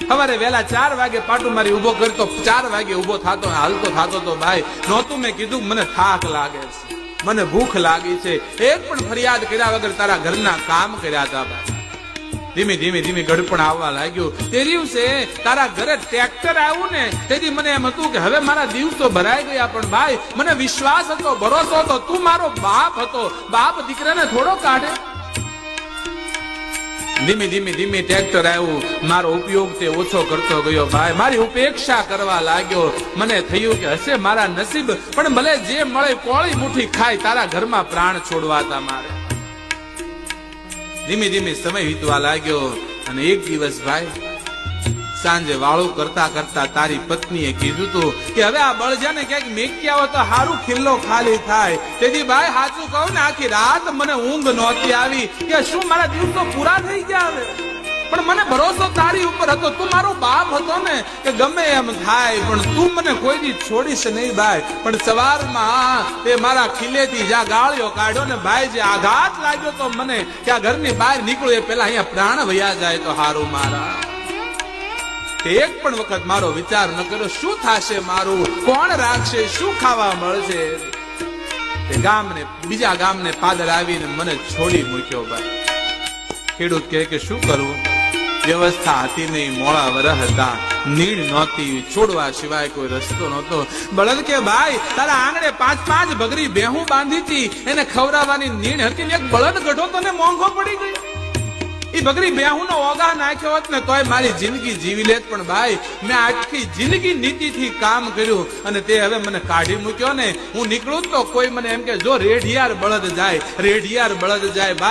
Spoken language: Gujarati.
સવારે વેલા 4 વાગે પાટું મારી ઉભો કરતો, 4 વાગે ઉભો થતો, હાલતો થતો તો ભાઈ નહોતું મેં કીધું મને થાક લાગે છે, મને ભૂખ લાગી છે, એક પણ ફરિયાદ કર્યા વગર તારા ઘરના કામ કર્યા હતા ભાઈ. ધીમે ધીમે ધીમે ગડપણ આવવા લાગ્યું. તે દિવસે તારા ઘરે ટ્રેક્ટર આવ્યું ને તેથી મને એમ હતું કે હવે મારા દિવસો ભરાઈ ગયા. પણ ભાઈ મને વિશ્વાસ હતો, ભરોસો હતો, તું મારો બાપ હતો, બાપ દીકરાને થોડો કાઢે. ધીમે ધીમે ધીમે ટ્રેક્ટર આવ્યું, મારો ઉપયોગ તે ઓછો કરતો ગયો ભાઈ, મારી ઉપેક્ષા કરવા લાગ્યો. મને થયું કે હશે મારા નસીબ, પણ ભલે જે મળે કોળી મુઠ્ઠી ખાય, તારા ઘરમાં પ્રાણ છોડવા હતા મારે. ધીમે ધીમે સમય વીતવા લાગ્યો અને એક દિવસ ભાઈ સાંજે વાળું કરતા કરતા તારી પત્નીએ કીધું તું કે હવે આ બળજાને ક્યાંક મેક્યા હોય તો હારું ખિલ્લો ખાલી થાય. તેથી ભાઈ સાચું કહું ને આખી રાત મને ઊંઘ નહોતી આવી કે શું મારા દિવસો પૂરા થઈ ગયા હવે. પણ મને ભરોસો તારી ઉપર હતો, તું મારો બાપ હતો ને કે ગમે એમ થાય પણ તું મને કોઈ દી છોડીશ નહીં ભાઈ. પણ સવારમાં તે મારા ખીલેથી જ્યાં ગાળ્યો કાઢ્યો ને ભાઈ, જે આઘાત લાગ્યો તો મને કે આ ઘરની બહાર નીકળ્યો એ પેલા અહીંયા પ્રાણ વયા જાય તો હારું મારા. એક પણ વખત મારો વિચાર ન કર્યો શું થશે મારું, કોણ રાખશે, શું ખાવા મળશે. તે ગામને બીજા ગામને પાદર આવીને મને છોડી મૂક્યો ભાઈ. ખેડૂત કહે કે શું કરવું, વ્યવસ્થા હતી નહીં, મોડા વરહ હતા, નીડ નહોતી, છોડવા સિવાય કોઈ રસ્તો નહોતો. બળદ કે ભાઈ તારા આંગણે 5-5 બગરી બેહું બાંધી હતી, એને ખવડાવવાની નીડ હતી ને એક બળદ ગઢો તને મોંઘો પડી ગયો. એ બગરી બેહું નો ઓગા નાખ્યો હોત ને તોય મારી જિંદગી જીવી લેત. પણ ભાઈ મેં આખી જિંદગી નીતિથી કામ કર્યું અને તે હવે મને કાઢી મૂક્યો ને. હું નીકળું તો કોઈ મને એમ કે જો રેઢિયાર બળદ જાય, રેઢિયાર બળદ જાય ભાઈ.